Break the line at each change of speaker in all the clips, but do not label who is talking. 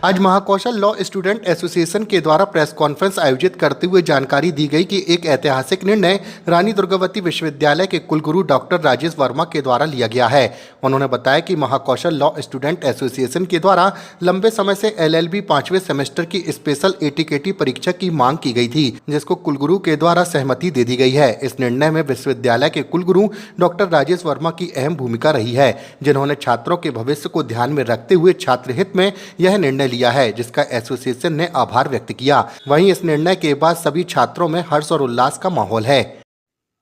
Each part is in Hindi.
आज महाकौशल लॉ स्टूडेंट एसोसिएशन के द्वारा प्रेस कॉन्फ्रेंस आयोजित करते हुए जानकारी दी गई कि एक ऐतिहासिक निर्णय रानी दुर्गावती विश्वविद्यालय के कुलगुरु डॉक्टर राजेश वर्मा के द्वारा लिया गया है। उन्होंने बताया कि महाकौशल लॉ स्टूडेंट एसोसिएशन के द्वारा लंबे समय से LLB 5वें सेमेस्टर की स्पेशल ATKT परीक्षा की मांग की गई थी, जिसको कुलगुरु के द्वारा सहमति दे दी गई है। इस निर्णय में विश्वविद्यालय के कुलगुरु डॉक्टर राजेश वर्मा की अहम भूमिका रही है, जिन्होंने छात्रों के भविष्य को ध्यान में रखते हुए छात्र हित में यह निर्णय लिया है, जिसका एसोसिएशन ने आभार व्यक्त किया। वहीं इस निर्णय के बाद सभी छात्रों में हर्ष और उल्लास का माहौल है।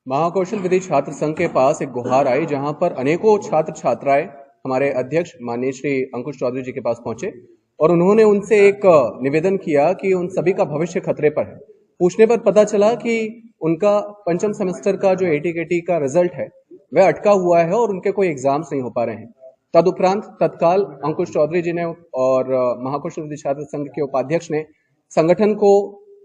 महाकौशल विधि छात्र संघ के पास एक गुहार आई, जहां पर अनेकों छात्र छात्राएं हमारे अध्यक्ष माननीय श्री अंकुश चौधरी जी के पास पहुंचे और उन्होंने उनसे एक निवेदन किया कि उन सभी का भविष्य खतरे पर है। पूछने पर पता चला कि उनका पंचम सेमेस्टर का जो ATKT का रिजल्ट है वह अटका हुआ है और उनके कोई एग्जाम्स नहीं हो पा रहे हैं। तदुपरांत तत्काल अंकुश चौधरी जी ने और महाकौशल विधि छात्र संघ के उपाध्यक्ष ने संगठन को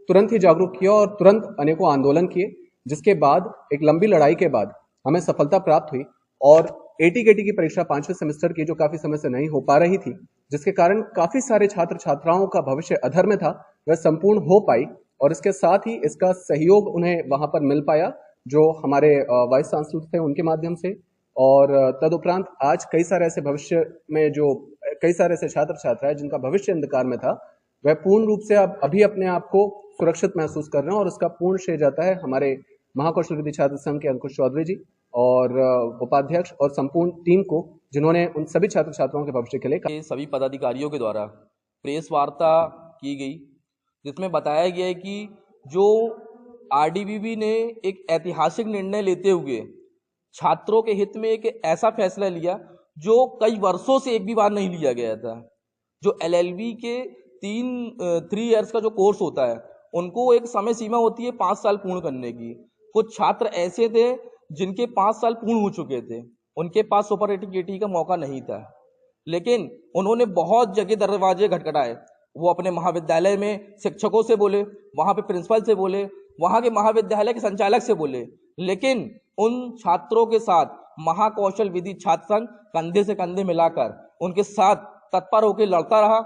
तुरंत ही जागरूक किया और तुरंत अनेकों आंदोलन किए, जिसके बाद एक लंबी लड़ाई के बाद हमें सफलता प्राप्त हुई और ATKT की परीक्षा 5वें सेमेस्टर की, जो काफी समय से नहीं हो पा रही थी, जिसके कारण काफी सारे छात्र छात्राओं का भविष्य अधर में था, वह संपूर्ण हो पाई और इसके साथ ही इसका सहयोग उन्हें वहां पर मिल पाया, जो हमारे वाइस चांसलर थे उनके माध्यम से। और तदुपरांत आज कई सारे ऐसे भविष्य में जो कई सारे ऐसे छात्र छात्राएं जिनका भविष्य अंधकार में था, वह पूर्ण रूप से अब अभी अपने आप को सुरक्षित महसूस कर रहे हैं और इसका पूर्ण श्रेय जाता है हमारे महाकौशल विधि छात्र संघ के अंकुश चौधरी जी और उपाध्यक्ष और संपूर्ण टीम को, जिन्होंने उन सभी छात्र छात्राओं के भविष्य के लिए
सभी पदाधिकारियों के द्वारा प्रेस वार्ता की गई, जिसमें बताया गया है कि जो RDBB ने एक ऐतिहासिक निर्णय लेते हुए छात्रों के हित में एक ऐसा फैसला लिया जो कई वर्षों से एक भी बार नहीं लिया गया था। जो LLB के 3 इयर्स का जो कोर्स होता है, उनको एक समय सीमा होती है 5 साल पूर्ण करने की। कुछ छात्र ऐसे थे जिनके 5 साल पूर्ण हो चुके थे, उनके पास सुपर ATKT का मौका नहीं था, लेकिन उन्होंने बहुत जगह दरवाजे खटखटाए। वो अपने महाविद्यालय में शिक्षकों से बोले, वहां पे प्रिंसिपल से बोले, वहां के महाविद्यालय के संचालक से बोले, लेकिन उन छात्रों के साथ महाकौशल विधि छात्र संघ कंधे से कंधे मिलाकर उनके साथ तत्पर होकर लड़ता रहा।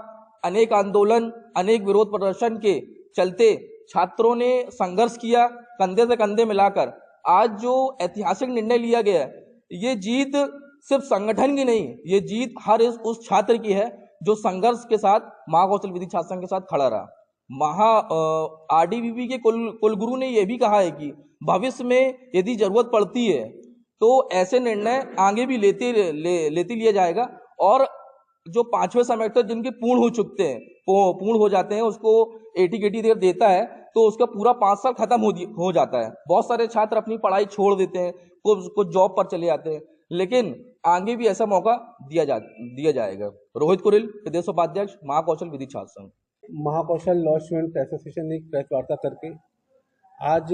अनेक आंदोलन, अनेक विरोध प्रदर्शन के चलते छात्रों ने संघर्ष किया कंधे से कंधे मिलाकर। आज जो ऐतिहासिक निर्णय लिया गया है, ये जीत सिर्फ संगठन की नहीं, ये जीत हर उस छात्र की है जो संघर्ष के साथ महाकौशल विधि छात्र संघ के साथ खड़ा रहा। RDBB के कुलगुरु ने यह भी कहा है कि भविष्य में यदि जरूरत पड़ती है तो ऐसे निर्णय आगे भी लेते लिया जाएगा और जो 5वें सेमेस्टर जिनके पूर्ण हो जाते हैं उसको ATKT देता है तो उसका पूरा 5 साल खत्म हो जाता है। बहुत सारे छात्र अपनी पढ़ाई छोड़ देते हैं, कुछ जॉब पर चले जाते हैं, लेकिन आगे भी ऐसा मौका दिया जाएगा। रोहित कुरिल, प्रदेश उपाध्यक्ष, महाकौशल विधि छात्र संघ।
महाकौशल लॉ स्टूडेंट एसोसिएशन ने एक प्रेस वार्ता करके आज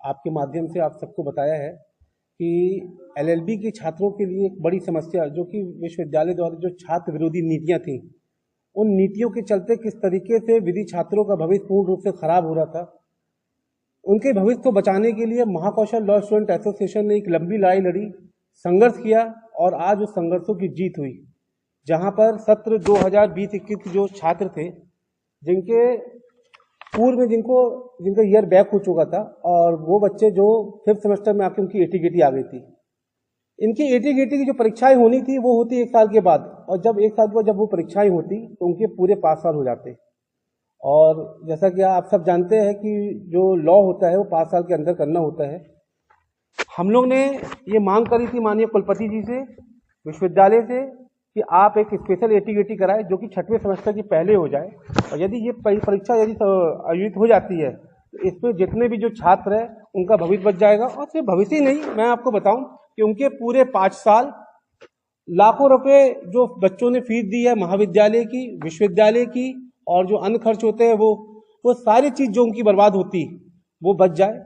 आपके माध्यम से आप सबको बताया है कि LLB के छात्रों के लिए एक बड़ी समस्या, जो कि विश्वविद्यालय द्वारा जो छात्र विरोधी नीतियां थी, उन नीतियों के चलते किस तरीके से विधि छात्रों का भविष्य पूर्ण रूप से खराब हो रहा था, उनके भविष्य को बचाने के लिए महाकौशल लॉ स्टूडेंट एसोसिएशन ने एक लंबी लड़ाई लड़ी, संघर्ष किया और आज उस संघर्षों की जीत हुई। जहां पर सत्र 2020-21 के जो छात्र थे, जिनके पूर्व में जिनका ईयर बैक हो चुका था और वो बच्चे जो 5th सेमेस्टर में आके उनकी ATKT आ गई थी, इनकी ATKT की जो परीक्षाएं होनी थी वो होती 1 साल के बाद, और जब 1 साल के बाद जब वो परीक्षाएं होती तो उनके पूरे 5 साल हो जाते। और जैसा कि आप सब जानते हैं कि जो लॉ होता है वो 5 साल के अंदर करना होता है। हम लोग ने ये मांग करी थी माननीय कुलपति जी से, विश्वविद्यालय से, कि आप एक स्पेशल ATKT कराए जो कि 6वें सेमेस्टर की पहले हो जाए, और यदि ये परीक्षा आयोजित हो जाती है तो इसमें जितने भी जो छात्र हैं उनका भविष्य बच जाएगा। और सिर्फ भविष्य नहीं, मैं आपको बताऊं कि उनके पूरे 5 साल लाखों रुपए जो बच्चों ने फीस दी है महाविद्यालय की, विश्वविद्यालय की, और जो अन्य खर्च होते हैं वो सारी चीज जो उनकी बर्बाद होती वो बच जाए।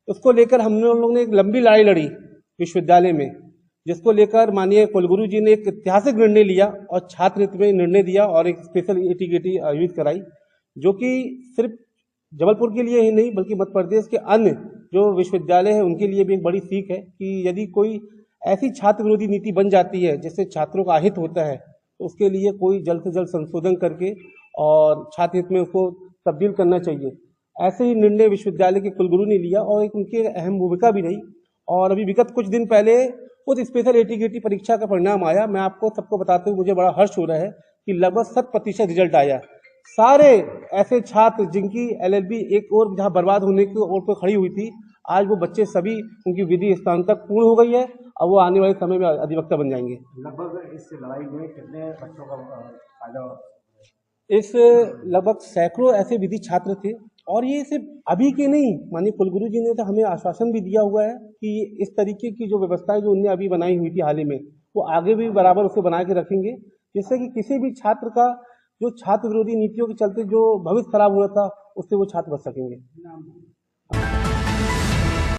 उसको लेकर हम लोग ने एक लंबी लड़ाई लड़ी विश्वविद्यालय में, जिसको लेकर माननीय कुलगुरु जी ने एक ऐतिहासिक निर्णय लिया और छात्र हित में निर्णय दिया और एक स्पेशल ATKT आयोजित कराई, जो कि सिर्फ जबलपुर के लिए ही नहीं बल्कि मध्य प्रदेश के अन्य जो विश्वविद्यालय है उनके लिए भी एक बड़ी सीख है कि यदि कोई ऐसी छात्र विरोधी नीति बन जाती है जिससे छात्रों का अहित होता है, तो उसके लिए कोई जल्द से जल्द संशोधन करके और छात्र हित में उसको तब्दील करना चाहिए। ऐसे ही निर्णय विश्वविद्यालय के कुलगुरु ने लिया और एक उनकी अहम भूमिका भी रही। और अभी विगत कुछ दिन पहले उस स्पेशल एटीकेटी परीक्षा का परिणाम आया। मैं आपको सबको बताते हुए मुझे बड़ा हर्ष हो रहा है कि लगभग 100% रिजल्ट आया। सारे ऐसे छात्र जिनकी एलएलबी एक और जहां बर्बाद होने की ओर पर खड़ी हुई थी, आज वो बच्चे सभी उनकी विधि स्नातक पूर्ण हो गई है और वो आने वाले समय में अधिवक्ता बन जाएंगे।
लगभग इस लड़ाई में कितने बच्चों का फायदा?
इस लगभग सैकड़ों ऐसे विधि छात्र थे और ये सिर्फ अभी के नहीं, माननीय कुलगुरु जी ने तो हमें आश्वासन भी दिया हुआ है कि इस तरीके की जो व्यवस्थाएं जो उनने अभी बनाई हुई थी हाल ही में, वो आगे भी बराबर उसे बना के रखेंगे, जिससे कि किसी भी छात्र का जो छात्र विरोधी नीतियों के चलते जो भविष्य खराब हुआ था उससे वो छात्र बच सकेंगे।